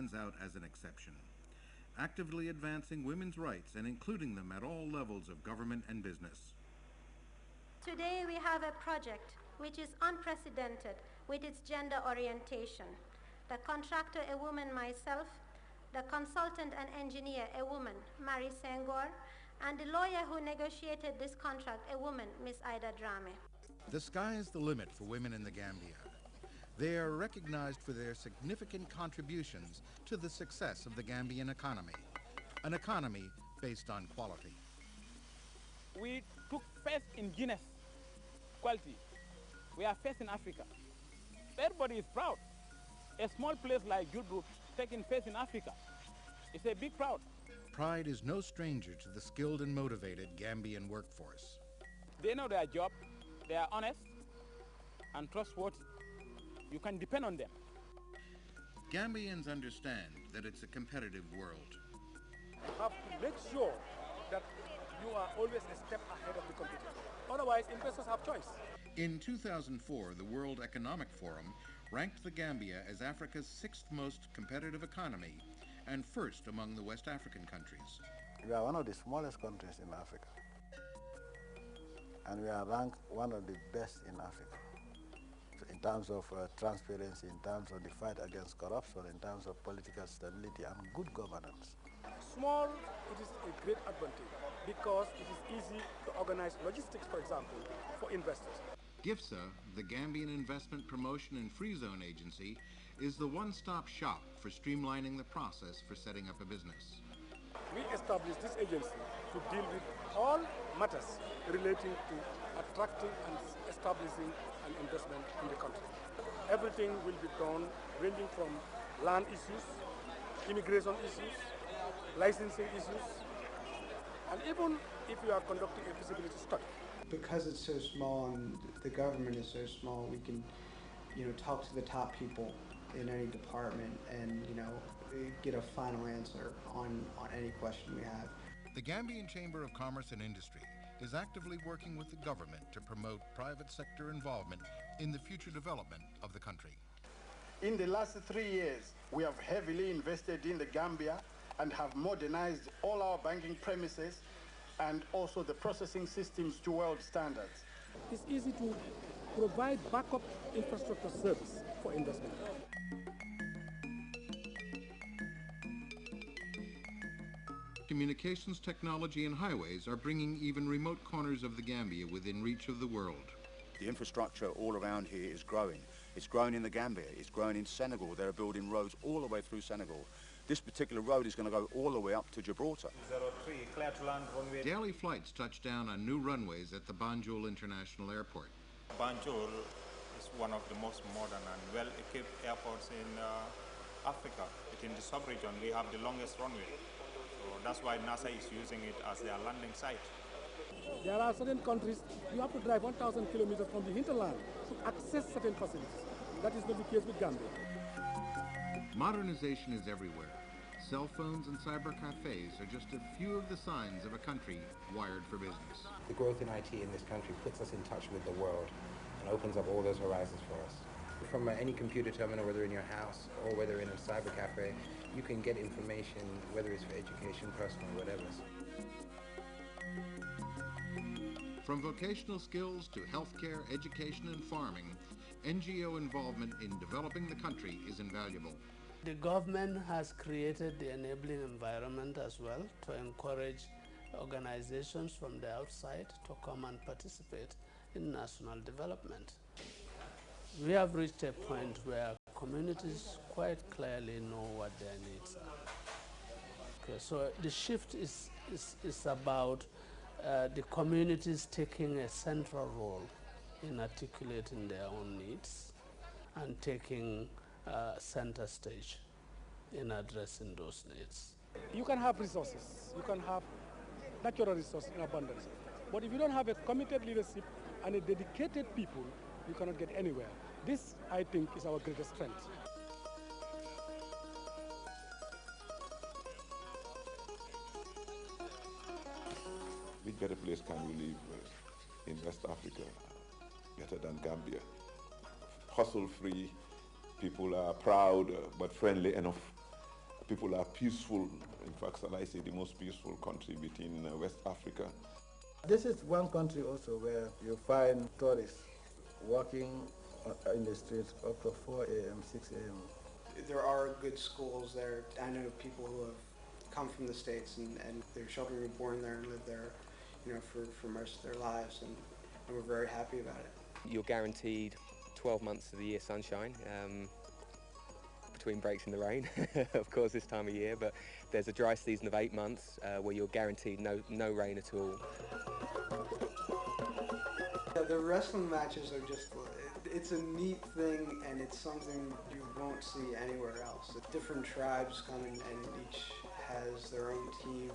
stands out as an exception, actively advancing women's rights and including them at all levels of government and business. Today we have a project which is unprecedented with its gender orientation. The contractor, a woman, myself, the consultant and engineer, a woman, Mary Senghor, and the lawyer who negotiated this contract, a woman, Miss Ida Drame. The sky is the limit for women in the Gambia. They are recognized for their significant contributions to the success of the Gambian economy, an economy based on quality. We took first in Guinness quality. We are first in Africa. Everybody is proud. A small place like Julbrook taking first in Africa. It's a big proud. Pride is no stranger to the skilled and motivated Gambian workforce. They know their job. They are honest and trustworthy. You can depend on them. Gambians understand that it's a competitive world. You have to make sure that you are always a step ahead of the competitor. Otherwise, investors have choice. In 2004, the World Economic Forum ranked the Gambia as Africa's 6th most competitive economy and first among the West African countries. We are one of the smallest countries in Africa. And we are ranked one of the best in Africa in terms of transparency, in terms of the fight against corruption, in terms of political stability and good governance. Small, it is a great advantage because it is easy to organize logistics, for example, for investors. GIFSA, the Gambian Investment Promotion and Free Zone Agency, is the one-stop shop for streamlining the process for setting up a business. We established this agency to deal with all matters relating to attracting and establishing an investment in the country. Everything will be done ranging from land issues, immigration issues, licensing issues, and even if you are conducting a feasibility study. Because it's so small and the government is so small, we can, talk to the top people in any department and, get a final answer on any question we have. The Gambian Chamber of Commerce and Industry is actively working with the government to promote private sector involvement in the future development of the country. In the last 3 years, we have heavily invested in the Gambia and have modernized all our banking premises and also the processing systems to world standards. It's easy to provide backup infrastructure service for investment. Communications technology and highways are bringing even remote corners of the Gambia within reach of the world. The infrastructure all around here is growing. It's grown in the Gambia, it's grown in Senegal. They're building roads all the way through Senegal. This particular road is going to go all the way up to Gibraltar. 03, clear to land runway. Daily flights touch down on new runways at the Banjul International Airport. Banjul is one of the most modern and well-equipped airports in Africa. Within the sub-region, we have the longest runway. So that's why NASA is using it as their landing site. There are certain countries, you have to drive 1,000 kilometers from the hinterland to access certain facilities. That is not the case with Gambia. Modernization is everywhere. Cell phones and cyber cafes are just a few of the signs of a country wired for business. The growth in IT in this country puts us in touch with the world and opens up all those horizons for us. From any computer terminal, whether in your house or whether in a cyber cafe, you can get information, whether it's for education, personal, whatever. From vocational skills to healthcare, education, and farming, NGO involvement in developing the country is invaluable. The government has created the enabling environment as well to encourage organizations from the outside to come and participate in national development. We have reached a point where communities quite clearly know what their needs are. Okay, so the shift is about the communities taking a central role in articulating their own needs and taking center stage in addressing those needs. You can have resources, you can have natural resources in abundance, but if you don't have a committed leadership and a dedicated people, you cannot get anywhere. This, I think, is our greatest strength. Which better place can you live in West Africa better than Gambia? Hustle-free, people are proud but friendly enough. People are peaceful. In fact, shall I say, the most peaceful country within West Africa. This is one country also where you find tourists walking in the streets up to 4 a.m., 6 a.m. There are good schools there. I know people who have come from the States and their children were born there and lived there, you know, for most of their lives, and we're very happy about it. You're guaranteed 12 months of the year sunshine, between breaks in the rain, of course, this time of year, but there's a dry season of 8 months where you're guaranteed no rain at all. The wrestling matches are just, it's a neat thing, and it's something you won't see anywhere else. Different tribes come in, and each has their own team,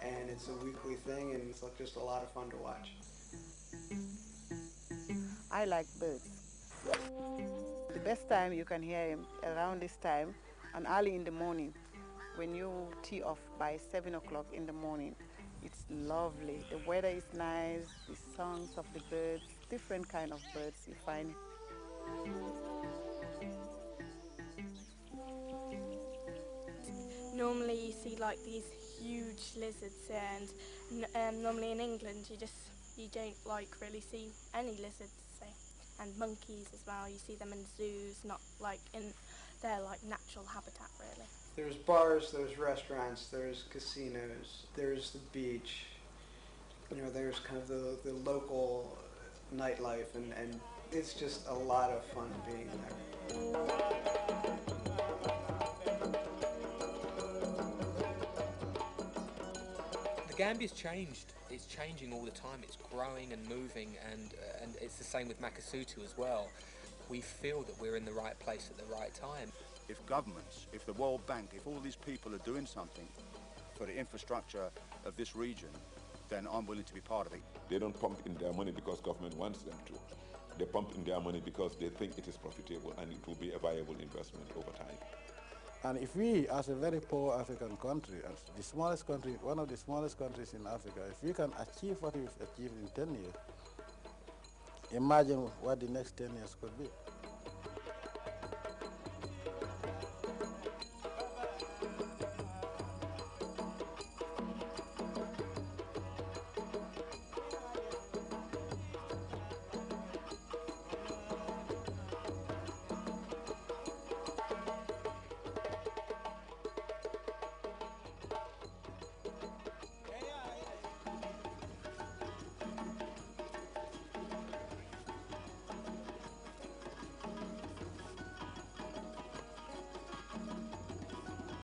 and it's a weekly thing, and it's just a lot of fun to watch. I like birds. The best time you can hear him around this time and early in the morning. When you tee off by 7 o'clock in the morning, it's lovely. The weather is nice, the songs of the birds, different kind of birds you find. Normally you see like these huge lizards, and normally in England you don't like really see any lizards, so. And monkeys as well, you see them in zoos, not like in their like natural habitat really. There's bars, there's restaurants, there's casinos, there's the beach, you know, there's kind of the local nightlife, and it's just a lot of fun being there. The Gambia's changed. It's changing all the time. It's growing and moving, and it's the same with Makasutu as well. We feel that we're in the right place at the right time. If governments, if the World Bank, if all these people are doing something for the infrastructure of this region, then I'm willing to be part of it. They don't pump in their money because government wants them to. They pump in their money because they think it is profitable and it will be a viable investment over time. And if we, as a very poor African country, as the smallest country, one of the smallest countries in Africa, if we can achieve what we've achieved in 10 years, imagine what the next 10 years could be.